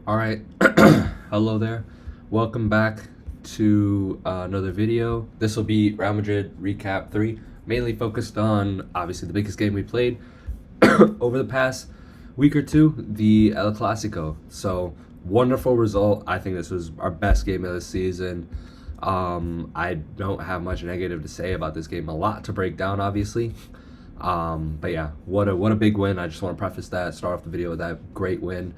All right, hello there. Welcome back to another video. This will be Real Madrid Recap 3, mainly focused on obviously the biggest game we played over the past week or two, the El Clasico. So, wonderful result. I think this was our best game of the season. I don't have much negative to say about this game. A lot to break down, obviously. But yeah, what a big win. I just want to preface that, start off the video with that great win.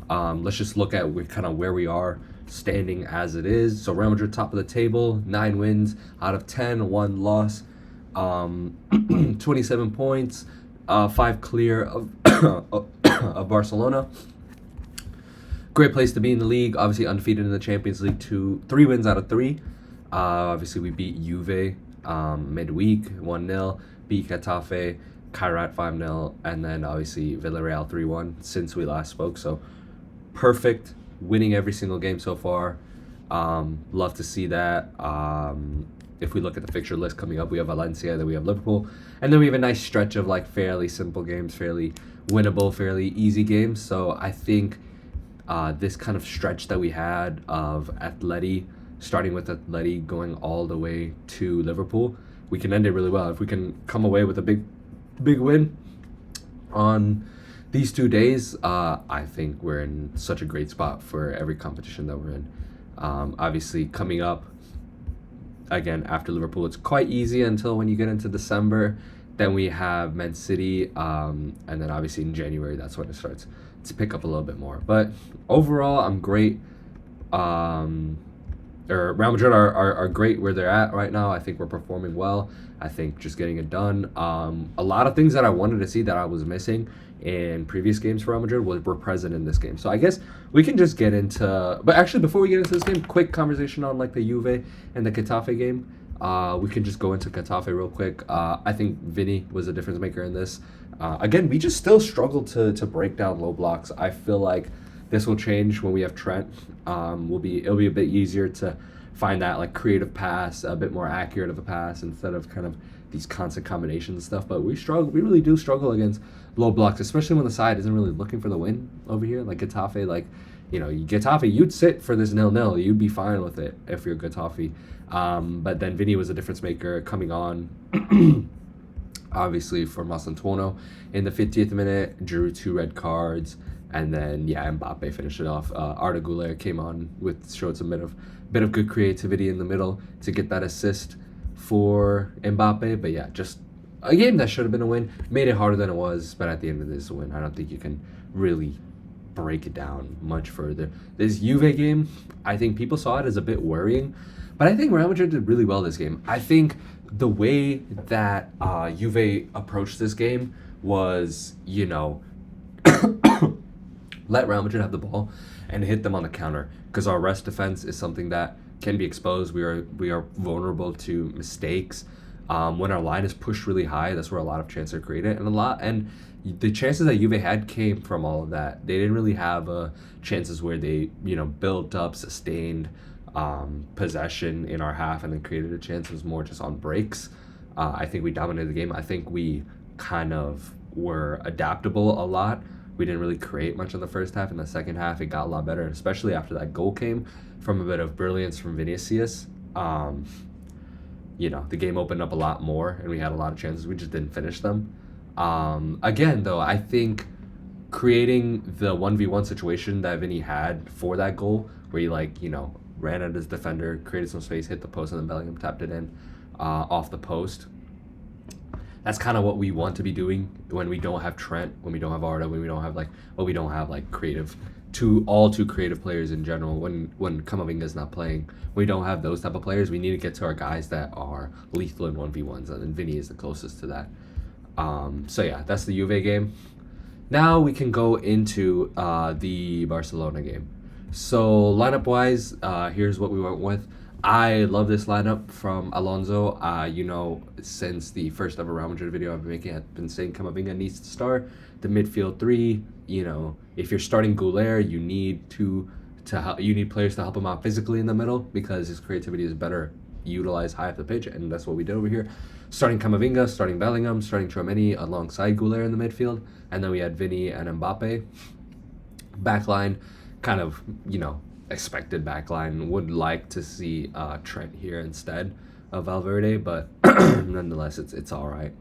Let's just look at kind of where we are standing as it is. So Real Madrid top of the table, 9 wins out of 10, 1 loss, 27 points, 5 clear of of Barcelona. Great place to be in the league. Obviously undefeated in the Champions League. 3 wins out of 3. Obviously we beat Juve midweek 1-0, beat Getafe, Kairat 5-0, and then obviously Villarreal 3-1 since we last spoke. So perfect, winning every single game so far. Love to see that. If we look at the fixture list coming up, we have Valencia, then we have Liverpool, and then we have a nice stretch of like fairly simple games, fairly winnable, fairly easy games. So I think this kind of stretch that we had of Atleti, starting with Atleti going all the way to Liverpool, we can end it really well. If we can come away with a big win on these 2 days, I think we're in such a great spot for every competition that we're in. Obviously, coming up again after Liverpool, it's quite easy until when you get into December. Then we have Man City, and then obviously in January, that's when it starts to pick up a little bit more. But overall, I'm great. Real Madrid are great where they're at right now. I think we're performing well. I think just getting it done. A lot of things that I wanted to see that I was missing in previous games for Real Madrid were present in this game. So I guess we can just get into... But actually, before we get into this game, quick conversation on like the Juve and the Getafe game. We can just go into Getafe real quick. I think Vinny was a difference maker in this. Again, we just still struggle to break down low blocks. I feel like this will change when we have Trent. It'll be a bit easier to find that like creative pass, a bit more accurate of a pass instead of kind of these constant combinations and stuff. But we really do struggle against low blocks, especially when the side isn't really looking for the win over here. Like Getafe, Getafe, you'd sit for this 0-0. You'd be fine with it if you're Getafe. But then Vinny was a difference maker coming on. Obviously for Masantuono in the 50th minute, drew 2 red cards. And then Mbappe finished it off. Arda Güler came on showed some bit of good creativity in the middle to get that assist for Mbappe. But yeah, just a game that should have been a win. Made it harder than it was, but at the end of this win, I don't think you can really break it down much further. This Juve game, I think people saw it as a bit worrying, but I think Real Madrid did really well this game. I think the way that Juve approached this game was, let Real Madrid have the ball and hit them on the counter, because our rest defense is something that can be exposed. We are vulnerable to mistakes. When our line is pushed really high, that's where a lot of chances are created, and the chances that Juve had came from all of that. They didn't really have chances where they built up, sustained possession in our half and then created a chance. It was more just on breaks. I think we dominated the game. I think we kind of were adaptable a lot. We didn't really create much in the first half. In the second half, it got a lot better, especially after that goal came from a bit of brilliance from Vinicius. The game opened up a lot more, and we had a lot of chances. We just didn't finish them. Again, though, I think creating the 1v1 situation that Vinny had for that goal, where he ran at his defender, created some space, hit the post, and then Bellingham tapped it in off the post. That's kind of what we want to be doing when we don't have Trent, when we don't have Arda, when we don't have creative, too creative players in general. When Camavinga's not playing, we don't have those type of players. We need to get to our guys that are lethal in 1v1s, and then Vinny is the closest to that. So yeah, that's the Juve game. Now we can go into the Barcelona game. So lineup wise, here's what we went with. I love this lineup from Alonso. Since the first ever Real Madrid video I've been making, I've been saying Camavinga needs to start. The midfield 3, if you're starting Güler, you need you need players to help him out physically in the middle, because his creativity is better utilized high up the pitch, and that's what we did over here. Starting Camavinga, starting Bellingham, starting Tchouaméni alongside Güler in the midfield, and then we had Vinny and Mbappe. Backline, kind of, expected backline. Would like to see Trent here instead of Valverde, but nonetheless, it's all right.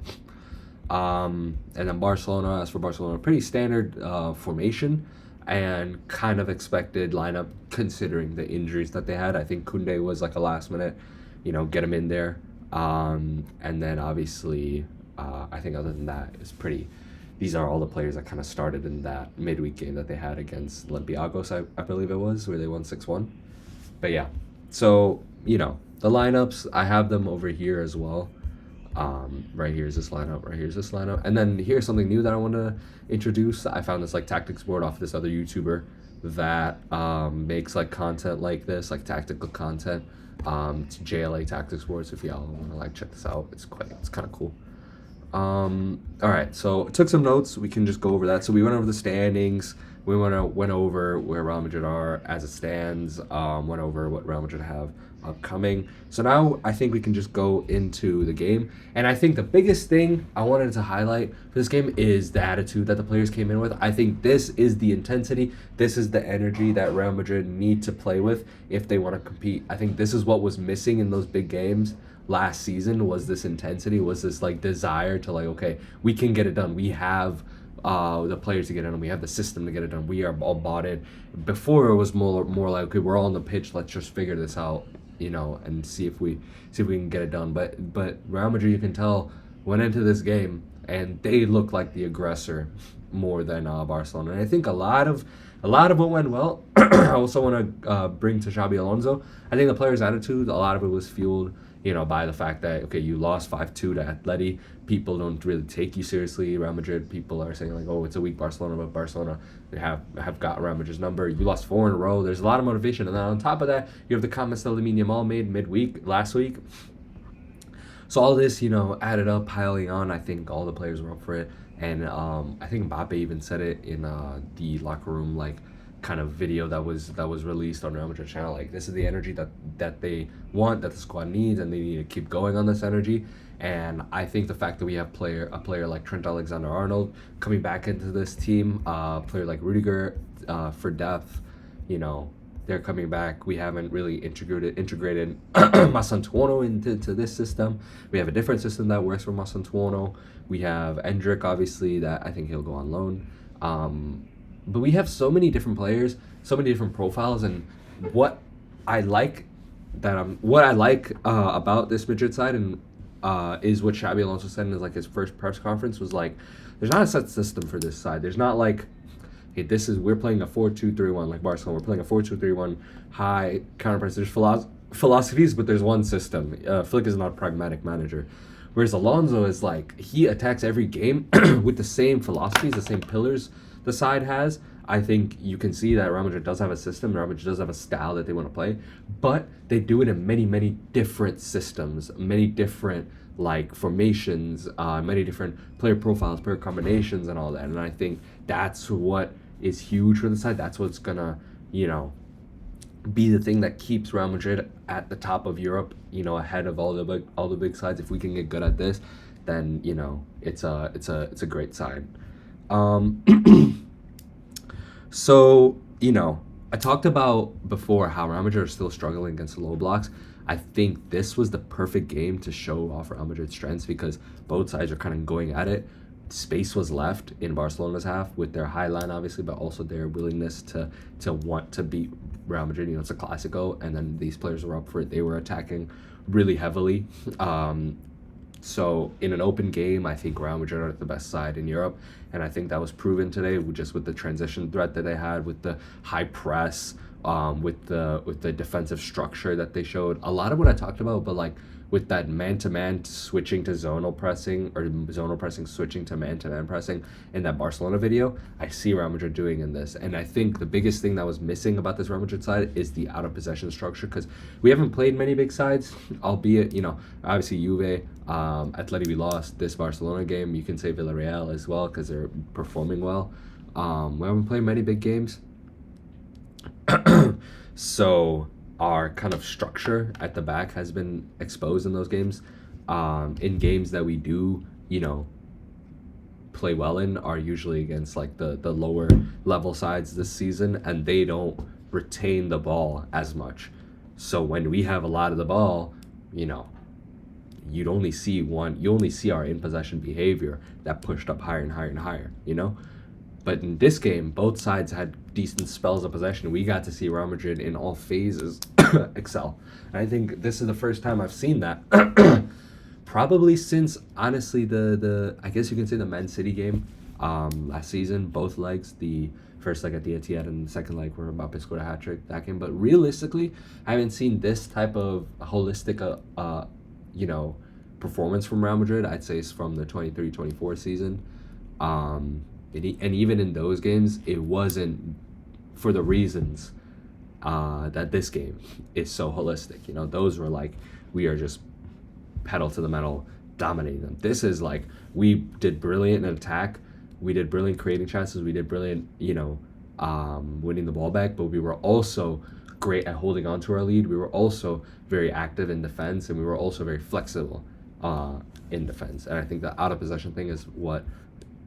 And then Barcelona, as for Barcelona, pretty standard formation and kind of expected lineup considering the injuries that they had. I think Koundé was like a last minute, get him in there. And then obviously, I think other than that, it's pretty. These are all the players that kind of started in that midweek game that they had against Olympiacos, I believe it was, where they won 6-1. But yeah, so, the lineups, I have them over here as well. Right here's this lineup, right here's this lineup. And then here's something new that I want to introduce. I found this like tactics board off this other YouTuber that makes like content like this, like tactical content. It's JLA Tactics Boards. If y'all want to like check this out, it's kind of cool. All right, so took some notes. We can just go over that. So we went over the standings. We went over where Real Madrid are as it stands. Went over what Real Madrid have upcoming. So now I think we can just go into the game. And I think the biggest thing I wanted to highlight for this game is the attitude that the players came in with. I think this is the intensity. This is the energy that Real Madrid need to play with if they want to compete. I think this is what was missing in those big games last season, was this intensity, was this like desire to like, okay, we can get it done. We have the players to get it done. We have the system to get it done. We are all bought in. Before it was more like, okay, we're all on the pitch. Let's just figure this out, and see if we can get it done. But Real Madrid, you can tell, went into this game and they look like the aggressor more than Barcelona. And I think a lot of what went well. I also want to bring to Xabi Alonso. I think the players' attitude, a lot of it was fueled, by the fact that, okay, you lost 5-2 to Atleti. People don't really take you seriously. Real Madrid, people are saying like, oh, it's a weak Barcelona, but Barcelona have got Real Madrid's number. You lost 4 in a row. There's a lot of motivation. And then on top of that, you have the comments that Lamine Yamal made midweek last week. So all this, added up, piling on. I think all the players were up for it. And I think Mbappe even said it in the locker room, like, kind of video that was released on Real Madrid channel. Like, this is the energy that they want, that the squad needs, and they need to keep going on this energy. And I think the fact that we have a player like Trent Alexander-Arnold coming back into this team, a player like Rudiger for depth, they're coming back. We haven't really integrated Masantuono into this system. We have a different system that works for Masantuono. We have Endrick, obviously, that I think he'll go on loan. But we have so many different players, so many different profiles, and what I like about this Madrid side and is what Xabi Alonso said in his first press conference was like, there's not a set system for this side. There's not like, okay, we're playing a 4-2-3-1 like Barcelona. We're playing a 4-2-3-1 high counter press. There's philosophies, but there's one system. Flick is not a pragmatic manager. Whereas Alonso is like, he attacks every game with the same philosophies, the same pillars the side has. I think you can see that Real Madrid does have a system. Real Madrid does have a style that they want to play, but they do it in many, many different systems, many different like formations, many different player profiles, player combinations, and all that. And I think that's what is huge for the side. That's what's gonna, be the thing that keeps Real Madrid at the top of Europe, ahead of all the big sides. If we can get good at this, then it's a great side. So, I talked about before how Real Madrid are still struggling against the low blocks. I think this was the perfect game to show off Real Madrid's strengths because both sides are kind of going at it. Space was left in Barcelona's half with their high line, obviously, but also their willingness to want to beat Real Madrid. It's a Clasico, and then these players were up for it. They were attacking really heavily. So in an open game, I think Real Madrid are the best side in Europe, and I think that was proven today just with the transition threat that they had, with the high press, with the defensive structure that they showed. A lot of what I talked about, but like with that man-to-man switching to zonal pressing, or zonal pressing switching to man-to-man pressing in that Barcelona video, I see Real Madrid doing in this. And I think the biggest thing that was missing about this Real Madrid side is the out-of-possession structure, because we haven't played many big sides, albeit, obviously Juve, Atleti we lost. This Barcelona game, you can say Villarreal as well, because they're performing well. We haven't played many big games. So our kind of structure at the back has been exposed in those games. In games that we do, play well in are usually against like the lower level sides this season, and they don't retain the ball as much. So when we have a lot of the ball, you know, you only see our in possession behavior that pushed up higher and higher and higher, you know? But in this game, both sides had decent spells of possession. We got to see Real Madrid in all phases excel. And I think this is the first time I've seen that. Probably since, honestly, the I guess you can say the Man City game last season, both legs, the first leg at the Etihad and the second leg where Mbappe scored a hat-trick that game. But realistically, I haven't seen this type of holistic, you know, performance from Real Madrid. I'd say it's from the 23-24 season. And even in those games, it wasn't for the reasons that this game is so holistic. You know, those were like, we are just pedal to the metal, dominating them. This is like, we did brilliant in attack. We did brilliant creating chances. We did brilliant, you know, winning the ball back. But we were also great at holding on to our lead. We were also very active in defense, and we were also very flexible in defense. And I think the out of possession thing is what,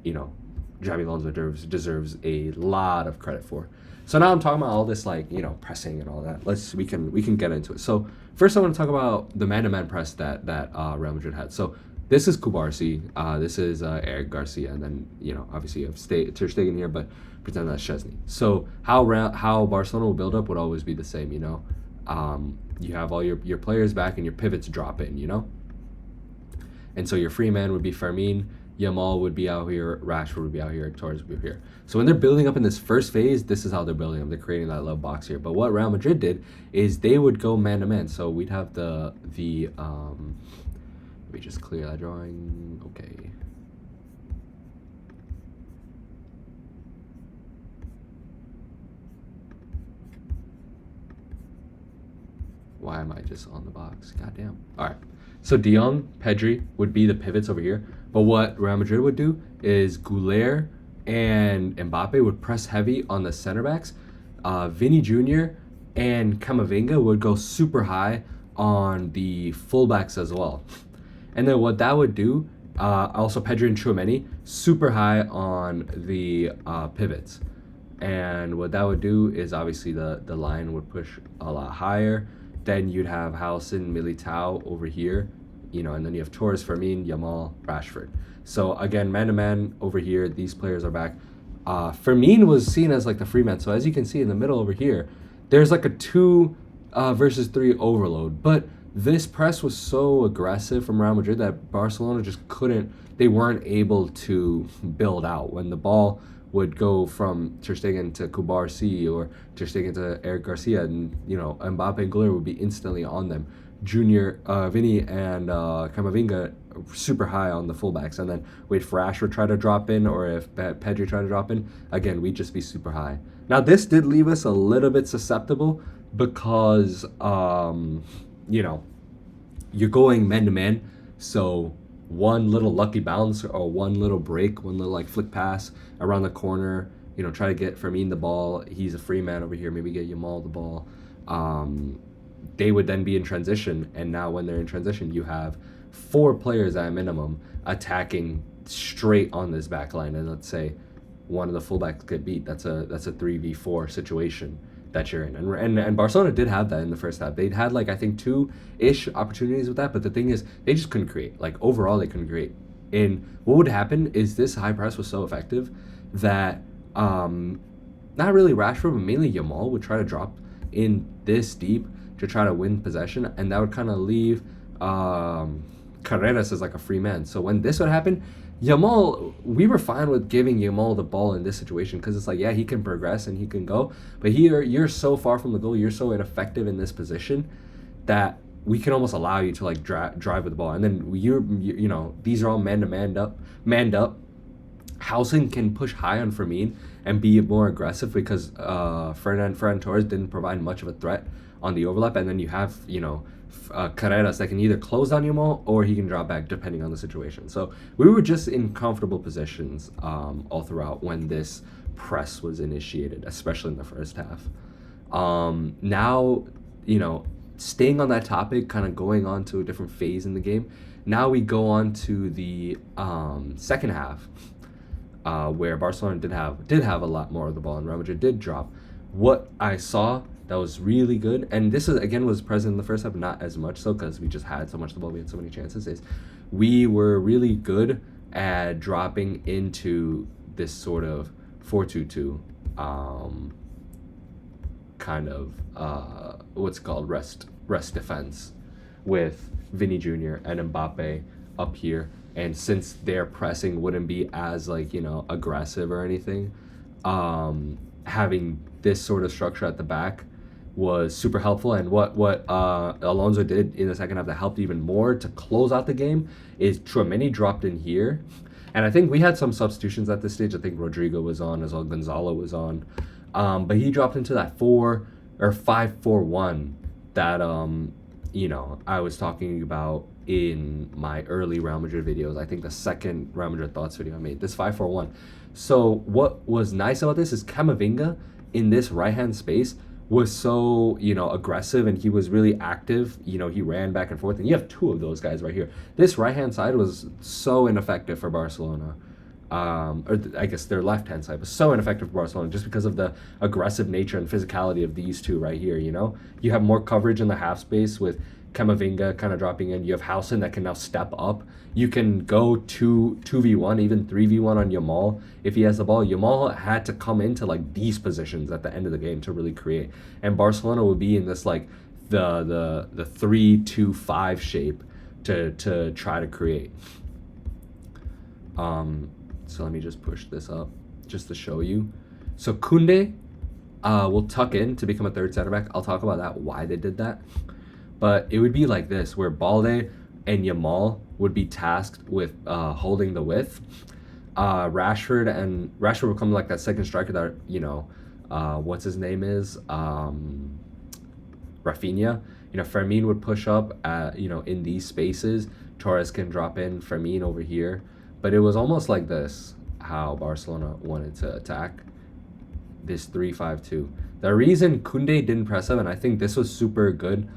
you know, Xabi Alonso deserves a lot of credit for. So now I'm talking about all this, like, you know, pressing and all that. We can get into it. So first I want to talk about the man-to-man press that Real Madrid had. So this is Kubarsi, this is Eric Garcia, and then, you know, obviously you have Ter Stegen here, but pretend that's Szczesny. So how Barcelona will build up would always be the same, you know. You have all your players back and your pivots drop in, you know. And so your free man would be Fermin, Yamal would be out here, Rashford would be out here, Torres would be here. So when they're building up in this first phase, this is how they're building up. They're creating that little box here. But what Real Madrid did is they would go man-to-man. So we'd have the let me just clear that drawing. Okay. Why am I just on the box? Goddamn. All right. So De Jong, Pedri would be the pivots over here. But what Real Madrid would do is Goulet and Mbappe would press heavy on the center backs. Vinny Jr. and Camavinga would go super high on the fullbacks as well. And then what that would do, also Pedri and Tchouaméni, super high on the pivots. And what that would do is obviously the line would push a lot higher. Then you'd have Howson, Militao over here, you know, and then you have Torres, Fermin, Yamal, Rashford. So again, man-to-man over here, these players are back. Fermin was seen as like the free man. So as you can see in the middle over here, there's like a 2 versus 3 overload. But this press was so aggressive from Real Madrid that Barcelona just they weren't able to build out. When the ball would go from Ter Stegen to Kubarsi or Ter Stegen to Eric Garcia, and, you know, Mbappe and Goulet would be instantly on them. Vinny and Camavinga super high on the fullbacks, and then wait for Rashford try to drop in, or if Pedri try to drop in, again, we'd just be super high. Now, this did leave us a little bit susceptible because, you know, you're going man-to-man, so one little lucky bounce or one little break, one little like flick pass around the corner, you know, try to get Fermin the ball. He's a free man over here. Maybe get Yamal the ball. They would then be in transition, and now when they're in transition, you have 4 players at a minimum attacking straight on this back line. And let's say one of the fullbacks get beat. That's a 3v4 situation that you're in. And Barcelona did have that in the first half. They'd had like, I think 2-ish opportunities with that, but the thing is they just couldn't create. Like overall they couldn't create. And what would happen is this high press was so effective that not really Rashford, but mainly Yamal would try to drop in this deep to try to win possession, and that would kind of leave Carreras as like a free man. So when this would happen, Yamal, we were fine with giving Yamal the ball in this situation because it's like, yeah, he can progress and he can go, but here you're so far from the goal, you're so ineffective in this position that we can almost allow you to like drive with the ball. And then you know, these are all manned up. Howson can push high on Fermin and be more aggressive because Ferran Torres didn't provide much of a threat on the overlap. And then you have, you know, Carreras that can either close down Yamal or he can drop back depending on the situation. So we were just in comfortable positions all throughout when this press was initiated, especially in the first half. Now, you know, staying on that topic, kind of going on to a different phase in the game, now we go on to the second half. where Barcelona did have a lot more of the ball and Real Madrid did drop. What I saw that was really good, and this is again was present in the first half, not as much so because we just had so much the ball, we had so many chances. Is we were really good at dropping into this sort of 4-2-2 kind of what's called rest defense with Vinny Jr. and Mbappe up here, and since their pressing wouldn't be as like aggressive or anything, having this sort of structure at the back was super helpful. And what Alonso did in the second half that helped even more to close out the game is Tchouaméni dropped in here, and I think we had some substitutions at this stage. I think Rodrigo was on as well, Gonzalo was on, but he dropped into that 5-4-1 that I was talking about in my early Real Madrid videos. I think the second Real Madrid thoughts video I made, this 5-4-1. So what was nice about this is Camavinga in this right hand space was so aggressive, and he was really active. He ran back and forth, and you have two of those guys right here. This right hand side was so ineffective for Barcelona, or I guess their left hand side was so ineffective for Barcelona just because of the aggressive nature and physicality of these two right here. You have more coverage in the half space with Camavinga kind of dropping in. You have Housen that can now step up. You can go 2v1, even 3v1 on Yamal if he has the ball. Yamal had to come into like these positions at the end of the game to really create, and Barcelona would be in this like the 3-2-5 shape to try to create. So let me just push this up just to show you. So Koundé will tuck in to become a third center back. I'll talk about that, why they did that. But it would be like this, where Balde and Yamal would be tasked with holding the width. Rashford would become like that second striker that, what's his name is? Rafinha. Fermin would push up, in these spaces. Torres can drop in, Fermin over here. But it was almost like this, how Barcelona wanted to attack this 3-5-2. The reason Koundé didn't press up, and I think this was super good,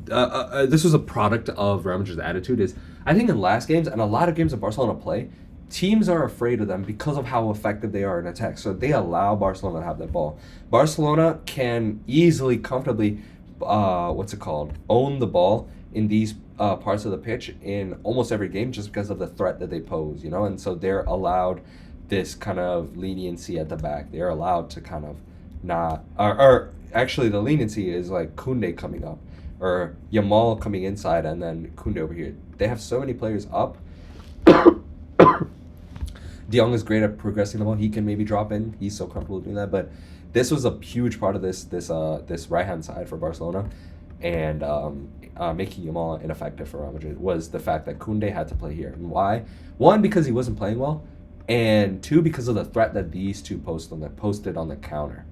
this was a product of Real Madrid's attitude, is I think in last games and a lot of games that Barcelona play, teams are afraid of them because of how effective they are in attack. So they allow Barcelona to have that ball. Barcelona can easily, comfortably, own the ball in these parts of the pitch in almost every game just because of the threat that they pose, and so they're allowed this kind of leniency at the back. They're allowed to kind of not, or actually the leniency is like Koundé coming up or Yamal coming inside and then Koundé over here. They have so many players up. De Jong is great at progressing the ball. He can maybe drop in. He's so comfortable doing that. But this was a huge part of this right hand side for Barcelona, and making Yamal ineffective for Real Madrid was the fact that Koundé had to play here. And why? One, because he wasn't playing well, and two, because of the threat that these two posted on the counter.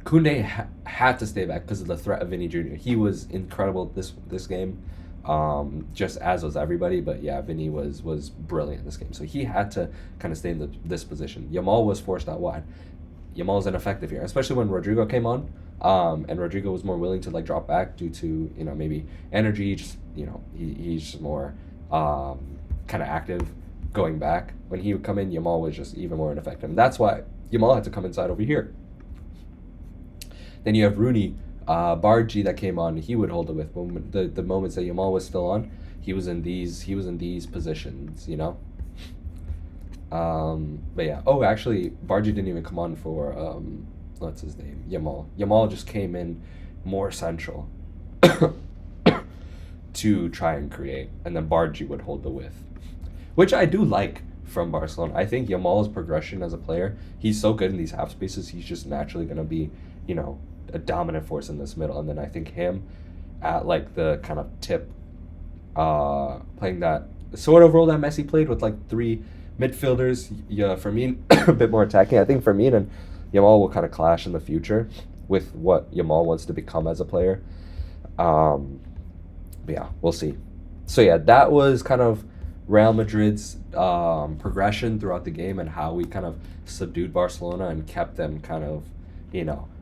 Koundé had to stay back because of the threat of Vinny Jr. He was incredible this game, just as was everybody. But yeah, Vinny was brilliant this game. So he had to kind of stay in this position. Yamal was forced out wide. Yamal's ineffective here, especially when Rodrigo came on. And Rodrigo was more willing to like drop back due to maybe energy. Just he's just more kind of active going back. When he would come in, Yamal was just even more ineffective. And that's why Yamal had to come inside over here. Then you have Rooney, Bargi that came on. He would hold it with the moments that Yamal was still on. He was in these positions, But yeah. Oh, actually, Bargi didn't even come on for what's his name? Yamal. Yamal just came in more central to try and create, and then Bargi would hold the width, which I do like from Barcelona. I think Yamal's progression as a player, he's so good in these half spaces. He's just naturally going to be, a dominant force in this middle. And then I think him at like the kind of tip, playing that sort of role that Messi played with like three midfielders. Yeah, Fermin a bit more attacking. I think Fermin and Yamal will kind of clash in the future with what Yamal wants to become as a player. But yeah, we'll see. So yeah, that was kind of Real Madrid's progression throughout the game and how we kind of subdued Barcelona and kept them kind of,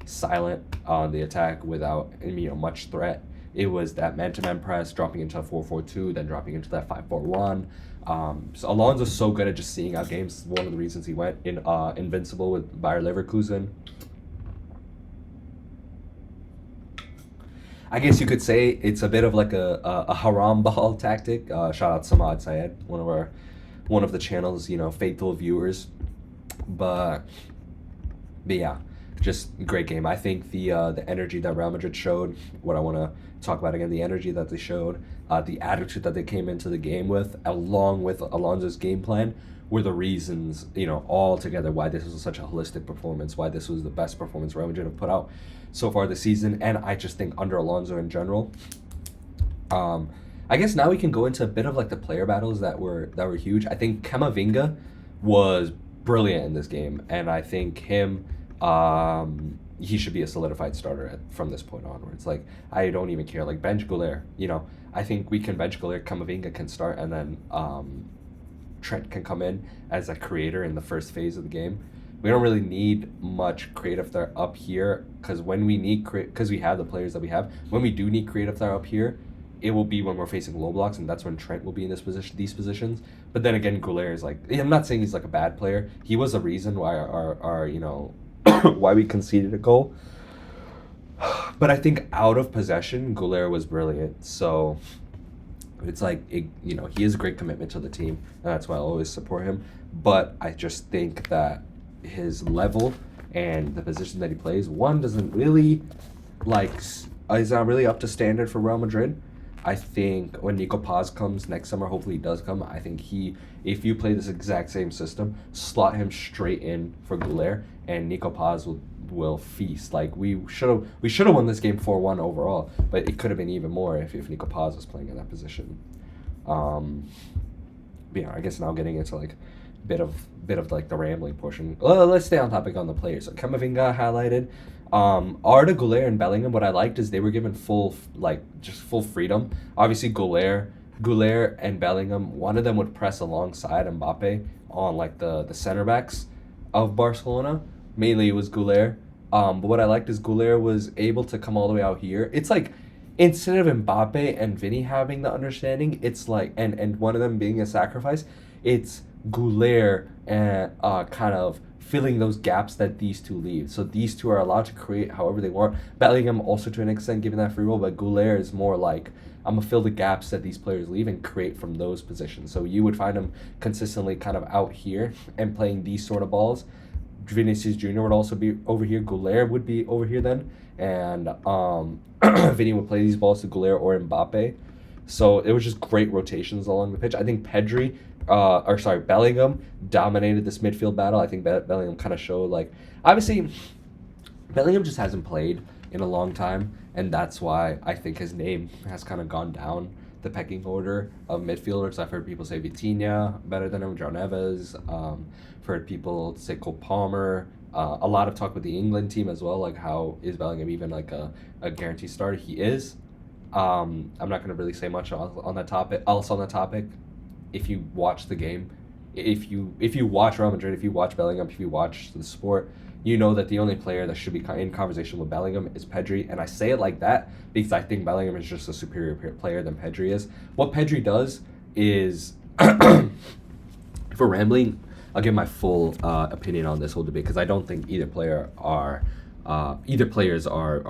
silent on the attack without, much threat. It was that man-to-man press, dropping into a 4-4-2, then dropping into that 5-4-1. So Alonso's so good at just seeing out games. One of the reasons he went in invincible with Bayer Leverkusen. I guess you could say it's a bit of like a haram ball tactic. Shout out Samad Syed, one of the channel's faithful viewers. But yeah, just great game. I think the energy that Real Madrid showed, what I want to talk about again, the energy that they showed, the attitude that they came into the game with, along with Alonso's game plan, were the reasons, all together why this was such a holistic performance, why this was the best performance Real Madrid have put out so far this season, and I just think under Alonso in general. I guess now we can go into a bit of like the player battles that were huge. I think Camavinga was brilliant in this game, and I think him, he should be a solidified starter from this point onwards. Like, I don't even care. Like, bench Golaire, I think we can bench Golaire, Camavinga can start, and then Trent can come in as a creator in the first phase of the game. We don't really need much creative there up here, because when we need because we have the players that we have, when we do need creative there up here, it will be when we're facing low blocks, and that's when Trent will be in these positions. But then again, Golaire is like, I'm not saying he's like a bad player. He was a reason why our why we conceded a goal. But I think out of possession, Golaire was brilliant. So it's like, he is a great commitment to the team, and that's why I always support him. But I just think that his level and the position that he plays, one doesn't really is not really up to standard for Real Madrid. I think when Nico Paz comes next summer, hopefully he does come, I think if you play this exact same system, slot him straight in for Golaire, and Nico Paz will feast. Like, we should have won this game 4-1 overall, but it could have been even more if Nico Paz was playing in that position. But yeah, I guess now getting into like bit of like the rambling portion. Let's stay on topic on the players. So Camavinga highlighted. Arda, Golaire, and Bellingham, what I liked is they were given full freedom. Obviously, Golaire and Bellingham, one of them would press alongside Mbappe on like the center backs of Barcelona. Mainly it was Golaire. But what I liked is Golaire was able to come all the way out here. It's like, instead of Mbappe and Vinny having the understanding, it's like, and one of them being a sacrifice, it's Golaire and kind of filling those gaps that these two leave. So these two are allowed to create however they want. Bellingham also to an extent given that free role, but Golaire is more like, I'm gonna fill the gaps that these players leave and create from those positions. So you would find him consistently kind of out here and playing these sort of balls. Vinicius Jr. would also be over here. Golaire would be over here then, and Vinny would play these balls to Golaire or Mbappe. So it was just great rotations along the pitch. I think Bellingham dominated this midfield battle. I think Bellingham kind of showed, like, obviously, Bellingham just hasn't played in a long time, and that's why I think his name has kind of gone down the pecking order of midfielders. I've heard people say Vitinha better than him, João Neves. I've heard people say Cole Palmer. A lot of talk with the England team as well, like how is Bellingham even like a guaranteed starter? He is. I'm not going to really say much on that topic. Also on that topic, if you watch the game, if you watch Real Madrid, if you watch Bellingham, if you watch the sport, you know that the only player that should be in conversation with Bellingham is Pedri. And I say it like that because I think Bellingham is just a superior player than Pedri is. What Pedri does is, if we're rambling, I'll give my full opinion on this whole debate, because I don't think either players are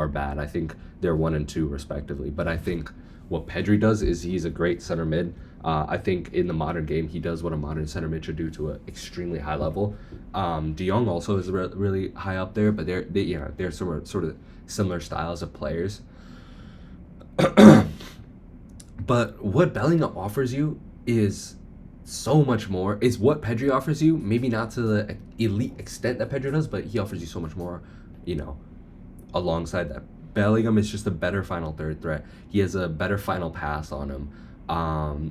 bad. I think they're 1 and 2 respectively. But I think what Pedri does is he's a great center mid. I think in the modern game, he does what a modern center mid should do to an extremely high level. De Jong also is really high up there, but they're sort of similar styles of players. But what Bellingham offers you is so much more. Is what Pedri offers you, maybe not to the elite extent that Pedri does, but he offers you so much more, alongside that. Bellingham is just a better final third threat. He has a better final pass on him.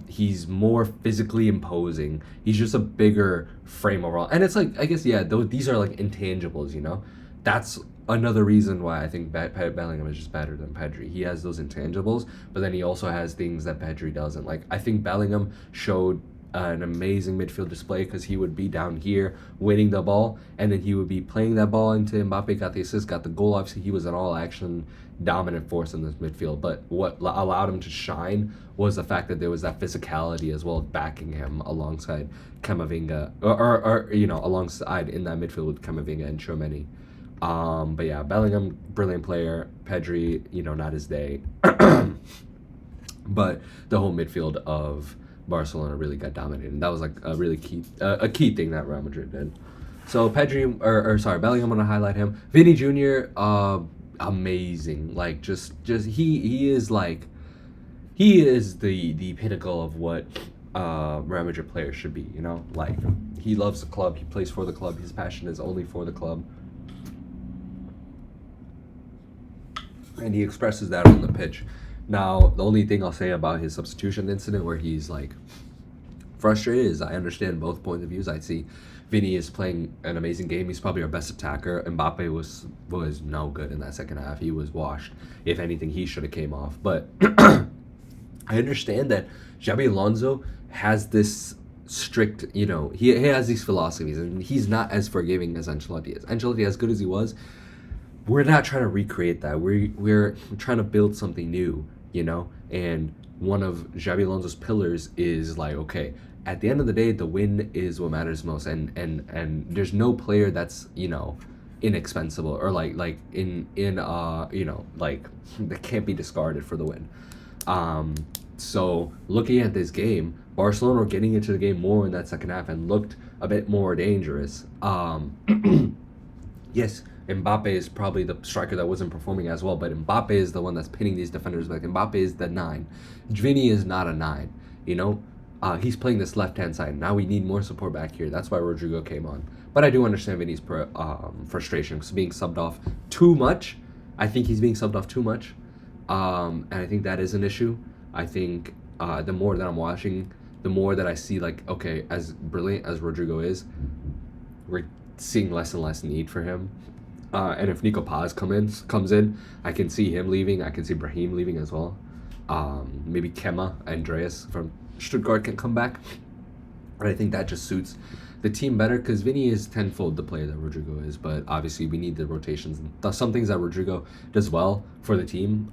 He's more physically imposing. He's just a bigger frame overall. And it's like, I guess, these are like intangibles, That's another reason why I think Bellingham is just better than Pedri. He has those intangibles, but then he also has things that Pedri doesn't. Like, I think Bellingham showed an amazing midfield display because he would be down here winning the ball, and then he would be playing that ball into Mbappe, got the assist, got the goal. Obviously, he was an all-action dominant force in this midfield, but what allowed him to shine was the fact that there was that physicality as well backing him alongside Camavinga, or alongside in that midfield with Camavinga and Tchouaméni. But yeah, Bellingham, brilliant player. Pedri, not his day. But the whole midfield of Barcelona really got dominated, and that was like a really key thing that Real Madrid did. So Pedri, Bellingham, I'm gonna highlight him. Vinny Jr., amazing. Like just he is the pinnacle of what Real Madrid players should be. Like he loves the club, he plays for the club, his passion is only for the club, and he expresses that on the pitch. Now, the only thing I'll say about his substitution incident where he's like frustrated is I understand both points of views. I see Vinny is playing an amazing game. He's probably our best attacker. Mbappe was no good in that second half. He was washed. If anything, he should have came off. But I understand that Xabi Alonso has this strict, he has these philosophies, and he's not as forgiving as Ancelotti is. Ancelotti, as good as he was, we're not trying to recreate that. We're trying to build something new, and one of Xabi Alonso's pillars is like, okay, at the end of the day, the win is what matters most, and there's no player that's inexpensive or like that can't be discarded for the win. So looking at this game, Barcelona were getting into the game more in that second half and looked a bit more dangerous. Yes, Mbappe is probably the striker that wasn't performing as well, but Mbappe is the one that's pinning these defenders back. Mbappe is the 9. Vinny is not a 9, he's playing this left-hand side. Now we need more support back here. That's why Rodrigo came on. But I do understand Vinny's frustration because being subbed off too much. I think he's being subbed off too much, and I think that is an issue. I think the more that I'm watching, the more that I see, like, okay, as brilliant as Rodrigo is, we're seeing less and less need for him. And if Nico Paz comes in, I can see him leaving. I can see Brahim leaving as well. Maybe Kema, Andreas from Stuttgart can come back. But I think that just suits the team better because Vinny is tenfold the player that Rodrigo is. But obviously, we need the rotations. Some things that Rodrigo does well for the team,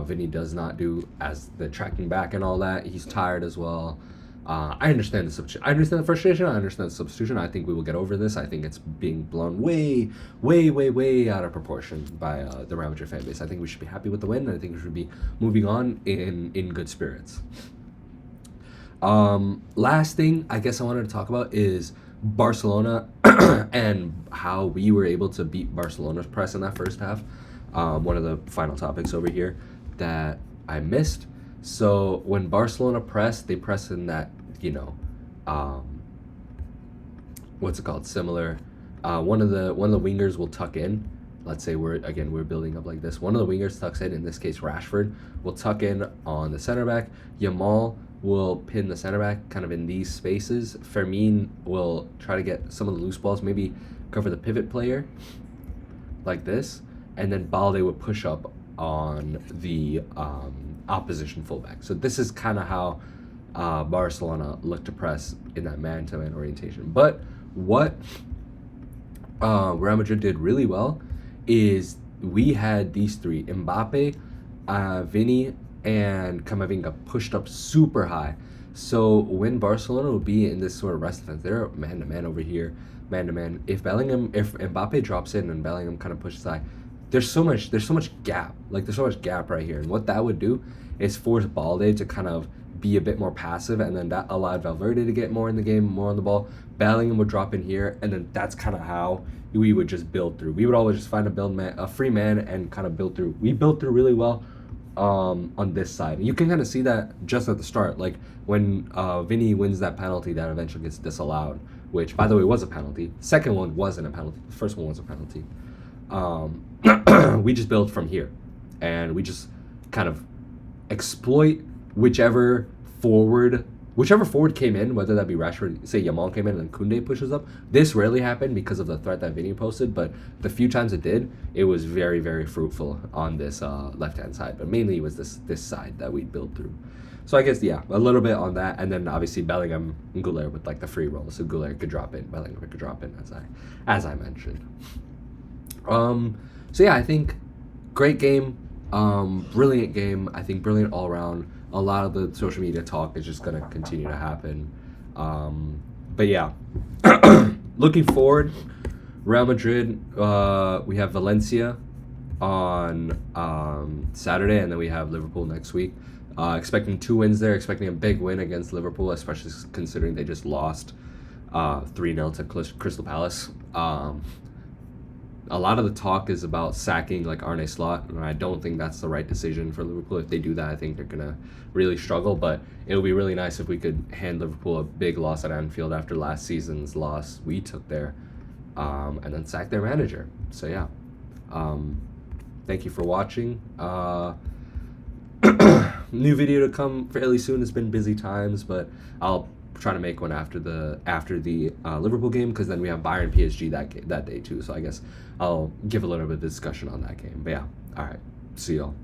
Vinny does not do, as the tracking back and all that. He's tired as well. I understand the frustration. I understand the substitution. I think we will get over this. I think it's being blown way out of proportion by the Real Madrid fan base. I think we should be happy with the win, and I think we should be moving on in good spirits. Last thing I guess I wanted to talk about is Barcelona and how we were able to beat Barcelona's press in that first half. One of the final topics over here that I missed. So when Barcelona press, they press in that, what's it called? Similar. One of the wingers will tuck in. Let's say we're building up like this. One of the wingers tucks in this case Rashford, will tuck in on the center back. Yamal will pin the center back kind of in these spaces. Fermin will try to get some of the loose balls, maybe cover the pivot player like this. And then Balde would push up on the opposition fullback. So this is kind of how Barcelona looked to press in that man-to-man orientation. But what Real Madrid did really well is we had these three, Mbappe, Vinny, and Camavinga, pushed up super high. So when Barcelona would be in this sort of rest defense, they're man-to-man over here, man-to-man. If Mbappe drops in and Bellingham kind of pushes high, there's so much gap. Like, there's so much gap right here. And what that would do is force Balde to kind of be a bit more passive, and then that allowed Valverde to get more in the game, more on the ball. Bellingham would drop in here, and then that's kind of how we would just build through. We would always just find a free man, and kind of build through. We built through really well on this side. You can kind of see that just at the start. Like, when Vinny wins that penalty that eventually gets disallowed, which, by the way, was a penalty. Second one wasn't a penalty. The first one was a penalty. We just build from here, and we just kind of exploit whichever forward came in, whether that be Rashford, say Yamal came in and Koundé pushes up. This rarely happened because of the threat that Vinny posted, but the few times it did, it was very, very fruitful on this left-hand side. But mainly it was this side that we built through. So I guess, yeah, a little bit on that, and then obviously Bellingham and Goulet with like the free rolls. So Goulet could drop in, Bellingham could drop in, as I mentioned. So yeah, I think great game, brilliant game. I think brilliant all around. A lot of the social media talk is just gonna continue to happen. But yeah, looking forward. Real Madrid. We have Valencia on Saturday, and then we have Liverpool next week. Expecting 2 wins there. Expecting a big win against Liverpool, especially considering they just lost 3-0 to Crystal Palace. A lot of the talk is about sacking like Arne Slot, and I don't think that's the right decision for Liverpool. If they do that, I think they're gonna really struggle. But it would be really nice if we could hand Liverpool a big loss at Anfield after last season's loss we took there, and then sack their manager. So yeah, thank you for watching. New video to come fairly soon. It's been busy times, but I'll try to make one after the Liverpool game, because then we have Bayern PSG that day too. So I guess I'll give a little bit of discussion on that game. But yeah, all right, see y'all.